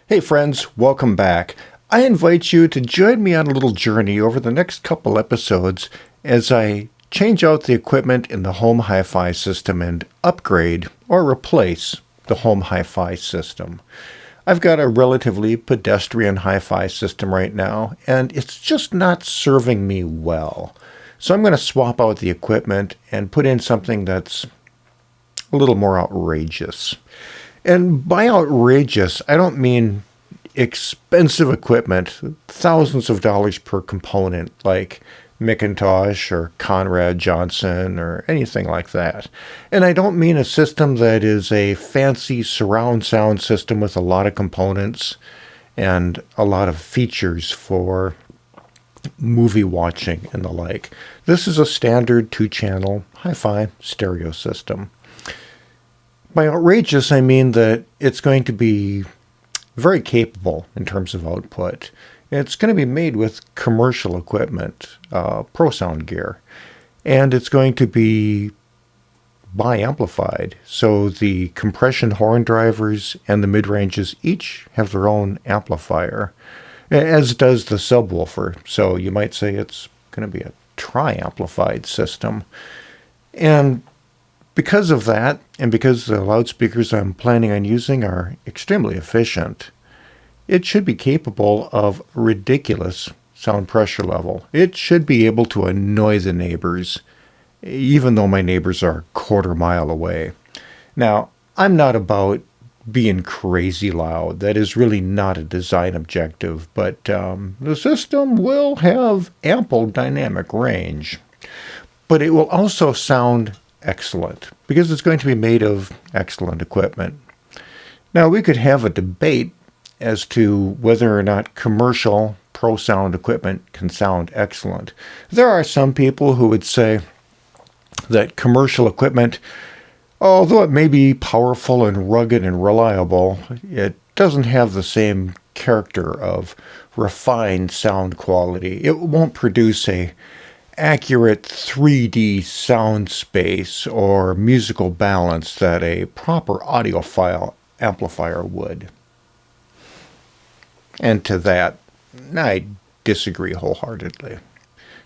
Hey friends, welcome back. I invite you to join me on a little journey over the next couple episodes as I change out the equipment in the home hi-fi system and upgrade or replace the home hi-fi system. I've got a relatively pedestrian hi-fi system right now, and it's just not serving me well. So I'm going to swap out the equipment and put in something that's a little more outrageous. And by outrageous, I don't mean expensive equipment, thousands of dollars per component, like Macintosh or Conrad Johnson or anything like that. And I don't mean a system that is a fancy surround sound system with a lot of components and a lot of features for movie watching and the like. This is a standard 2-channel hi-fi stereo system. By outrageous, I mean that it's going to be very capable in terms of output. It's going to be made with commercial equipment, pro sound gear, and it's going to be bi-amplified. So the compression horn drivers and the mid-ranges each have their own amplifier, as does the subwoofer. So you might say it's going to be a triamplified system. And because of that, and because the loudspeakers I'm planning on using are extremely efficient, it should be capable of ridiculous sound pressure level. It should be able to annoy the neighbors, even though my neighbors are a quarter mile away. Now, I'm not about being crazy loud. That is really not a design objective, but the system will have ample dynamic range. But it will also sound excellent, because it's going to be made of excellent equipment. Now, we could have a debate as to whether or not commercial pro sound equipment can sound excellent. There are some people who would say that commercial equipment, although it may be powerful and rugged and reliable, it doesn't have the same character of refined sound quality. It won't produce a accurate 3D sound space or musical balance that a proper audiophile amplifier would. And to that, I disagree wholeheartedly.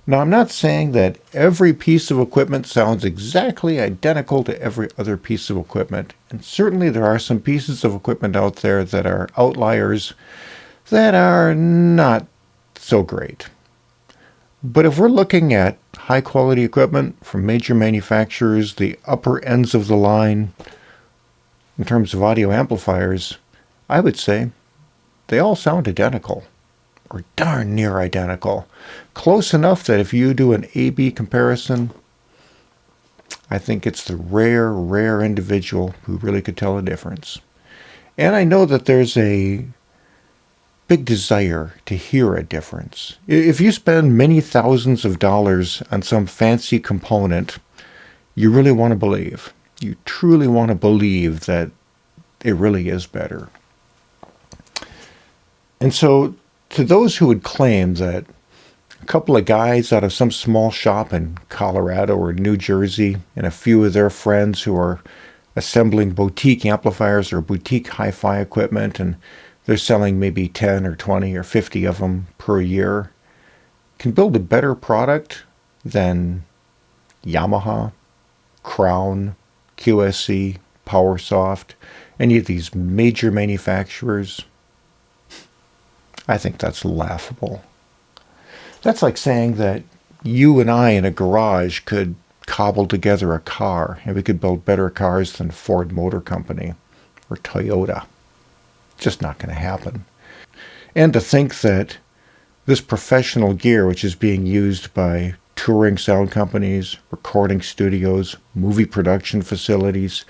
Now, I'm not saying that every piece of equipment sounds exactly identical to every other piece of equipment, and certainly there are some pieces of equipment out there that are outliers that are not so great. But if we're looking at high-quality equipment from major manufacturers, the upper ends of the line, in terms of audio amplifiers, I would say they all sound identical, or darn near identical. Close enough that if you do an A-B comparison, I think it's the rare individual who really could tell a difference. And I know that there's a big desire to hear a difference. If you spend many thousands of dollars on some fancy component, you really want to believe. You truly want to believe that it really is better. And so, to those who would claim that a couple of guys out of some small shop in Colorado or New Jersey and a few of their friends who are assembling boutique amplifiers or boutique hi-fi equipment, and they're selling maybe 10 or 20 or 50 of them per year, can build a better product than Yamaha, Crown, QSC, PowerSoft, any of these major manufacturers. I think that's laughable. That's like saying that you and I in a garage could cobble together a car, and we could build better cars than Ford Motor Company or Toyota. Just not going to happen. And to think that this professional gear, which is being used by touring sound companies, recording studios, movie production facilities,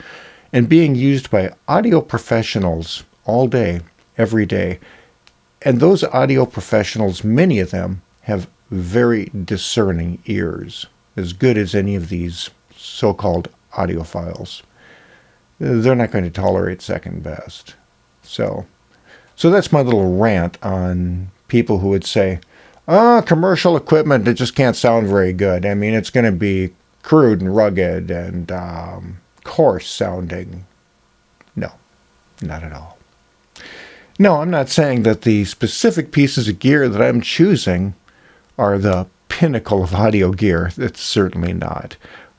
and being used by audio professionals all day, every day, and those audio professionals, many of them, have very discerning ears, as good as any of these so-called audiophiles. They're not going to tolerate second best. So that's my little rant on people who would say, commercial equipment, it just can't sound very good. I mean, it's going to be crude and rugged and coarse sounding. No, not at all. No, I'm not saying that the specific pieces of gear that I'm choosing are the pinnacle of audio gear. It's certainly not.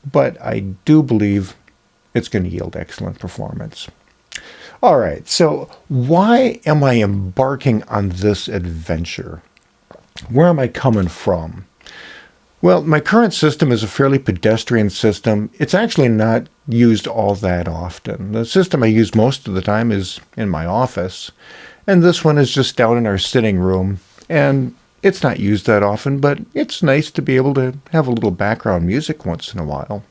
But I do believe it's going to yield excellent performance. All right, so why am I embarking on this adventure? Where am I coming from? Well, my current system is a fairly pedestrian system. It's actually not used all that often. The system I use most of the time is in my office, and this one is just down in our sitting room, and it's not used that often, but it's nice to be able to have a little background music once in a while.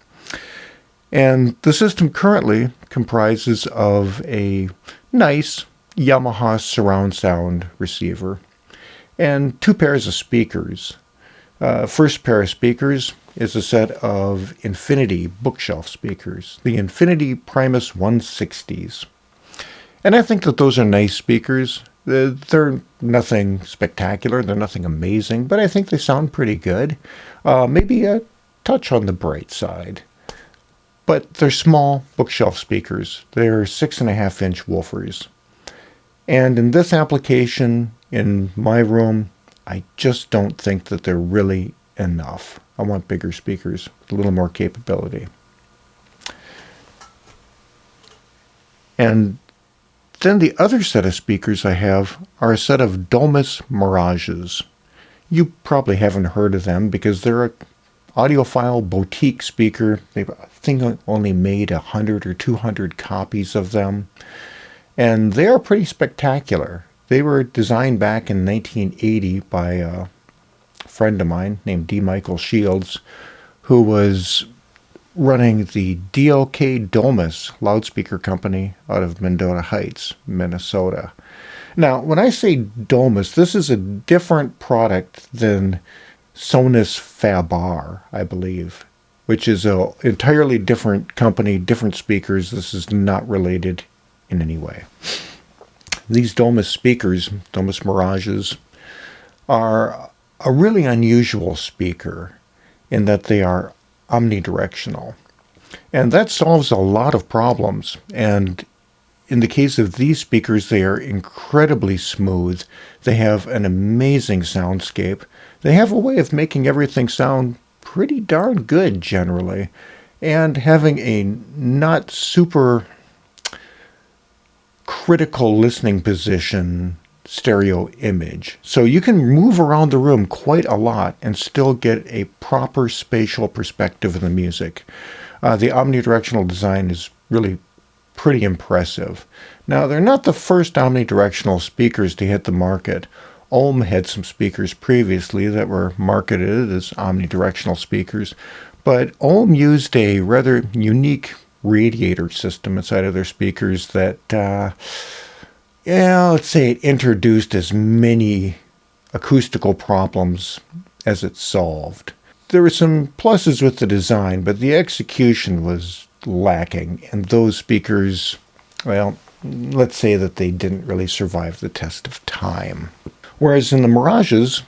And the system currently comprises of a nice Yamaha surround sound receiver and 2 pairs of speakers. First pair of speakers is a set of Infinity bookshelf speakers, the Infinity Primus 160s. And I think that those are nice speakers. They're nothing spectacular, they're nothing amazing, but I think they sound pretty good. Maybe a touch on the bright side. But they're small bookshelf speakers. They're 6.5-inch woofers. And in this application, in my room, I just don't think that they're really enough. I want bigger speakers with a little more capability. And then the other set of speakers I have are a set of Domus Mirages. You probably haven't heard of them because they're a audiophile boutique speaker. I think only made 100 or 200 copies of them. And they are pretty spectacular. They were designed back in 1980 by a friend of mine named D. Michael Shields, who was running the DLK Domus loudspeaker company out of Mendota Heights, Minnesota. Now, when I say Domus, this is a different product than Sonus Fabar, I believe, which is an entirely different company, different speakers. This is not related in any way. These Domus speakers, Domus Mirages, are a really unusual speaker in that they are omnidirectional. And that solves a lot of problems. And in the case of these speakers, they are incredibly smooth. They have an amazing soundscape. They have a way of making everything sound pretty darn good generally, and having a not super critical listening position stereo image. So you can move around the room quite a lot and still get a proper spatial perspective of the music. The omnidirectional design is really pretty impressive. Now, they're not the first omnidirectional speakers to hit the market. Ohm had some speakers previously that were marketed as omnidirectional speakers, but Ohm used a rather unique radiator system inside of their speakers that, let's say it introduced as many acoustical problems as it solved. There were some pluses with the design, but the execution was lacking, and those speakers, well, let's say that they didn't really survive the test of time. Whereas in the Mirages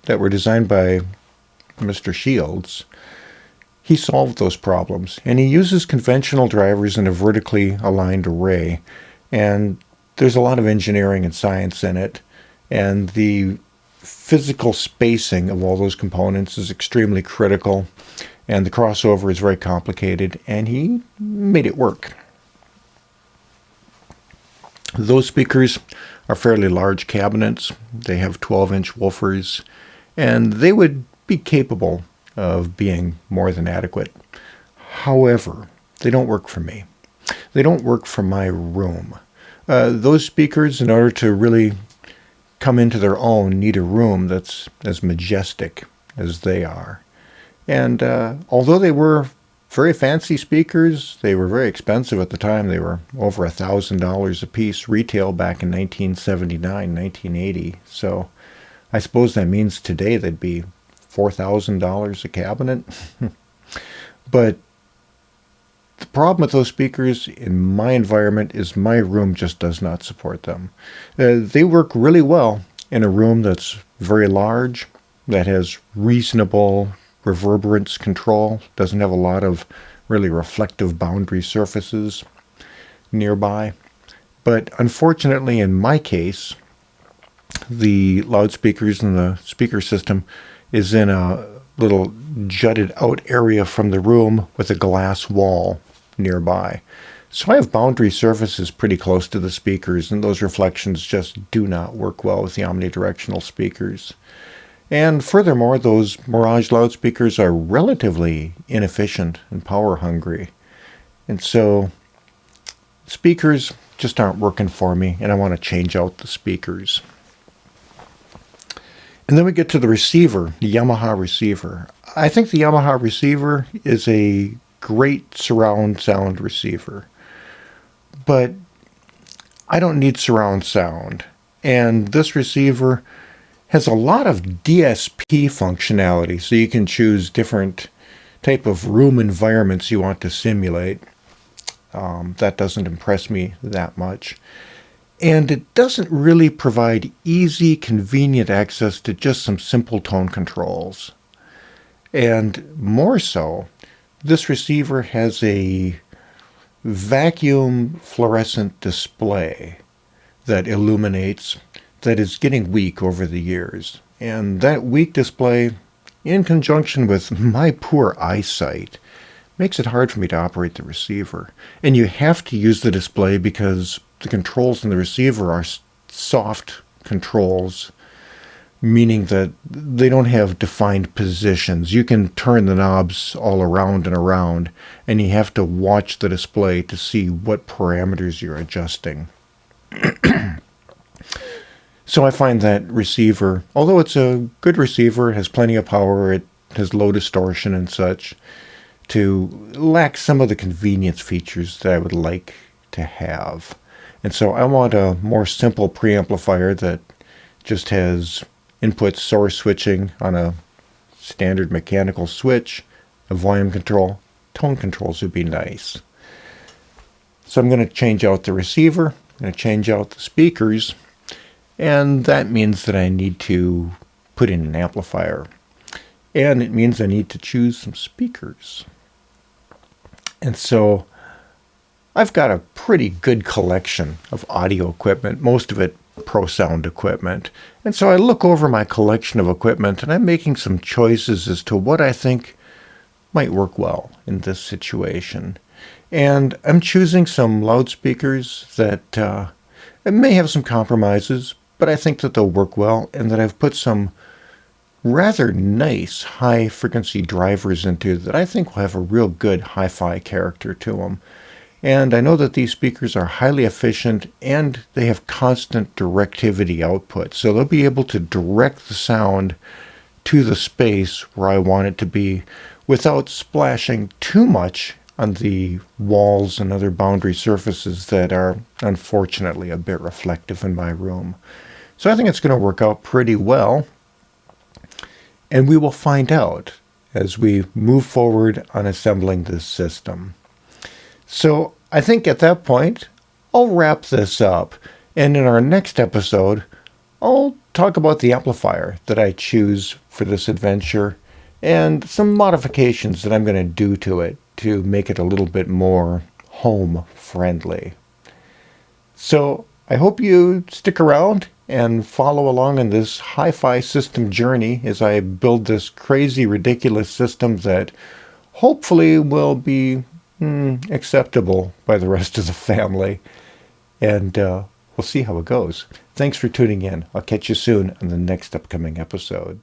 that were designed by Mr. Shields, he solved those problems, and he uses conventional drivers in a vertically aligned array, and there's a lot of engineering and science in it, and the physical spacing of all those components is extremely critical, and the crossover is very complicated, and he made it work. Those speakers are fairly large cabinets. They have 12-inch woofers, and they would be capable of being more than adequate. However, they don't work for me. They don't work for my room. Those speakers, in order to really come into their own, need a room that's as majestic as they are. And although they were very fancy speakers, they were very expensive at the time. They were over $1,000 a piece retail back in 1979, 1980. So I suppose that means today they'd be $4,000 a cabinet. But the problem with those speakers in my environment is my room just does not support them. They work really well in a room that's very large, that has reasonable reverberance control, doesn't have a lot of really reflective boundary surfaces nearby. But unfortunately, in my case, the loudspeakers and the speaker system is in a little jutted out area from the room with a glass wall nearby. So I have boundary surfaces pretty close to the speakers, and those reflections just do not work well with the omnidirectional speakers. And furthermore, those Mirage loudspeakers are relatively inefficient and power hungry. And so speakers just aren't working for me, and I want to change out the speakers. And then we get to the receiver, the Yamaha receiver. I think the Yamaha receiver is a great surround sound receiver, but I don't need surround sound. And this receiver has a lot of DSP functionality, so you can choose different type of room environments you want to simulate. That doesn't impress me that much. And it doesn't really provide easy, convenient access to just some simple tone controls. And more so, this receiver has a vacuum fluorescent display that illuminates that is getting weak over the years. And that weak display, in conjunction with my poor eyesight, makes it hard for me to operate the receiver. And you have to use the display because the controls in the receiver are soft controls, meaning that they don't have defined positions. You can turn the knobs all around and around, and you have to watch the display to see what parameters you're adjusting. So I find that receiver, although it's a good receiver, has plenty of power, it has low distortion and such, to lack some of the convenience features that I would like to have. And so I want a more simple preamplifier that just has input source switching on a standard mechanical switch, a volume control. Tone controls would be nice. So I'm going to change out the receiver, I'm going to change out the speakers, and that means that I need to put in an amplifier. And it means I need to choose some speakers. And so I've got a pretty good collection of audio equipment, most of it pro sound equipment. And so I look over my collection of equipment and I'm making some choices as to what I think might work well in this situation. And I'm choosing some loudspeakers that may have some compromises, but I think that they'll work well, and that I've put some rather nice high frequency drivers into that I think will have a real good hi-fi character to them. And I know that these speakers are highly efficient and they have constant directivity output. So they'll be able to direct the sound to the space where I want it to be without splashing too much on the walls and other boundary surfaces that are unfortunately a bit reflective in my room. So I think it's going to work out pretty well. And we will find out as we move forward on assembling this system. So I think at that point, I'll wrap this up. And in our next episode, I'll talk about the amplifier that I choose for this adventure and some modifications that I'm going to do to it to make it a little bit more home friendly. So I hope you stick around and follow along in this hi-fi system journey as I build this crazy, ridiculous system that hopefully will be acceptable by the rest of the family. And we'll see how it goes. Thanks for tuning in. I'll catch you soon on the next upcoming episode.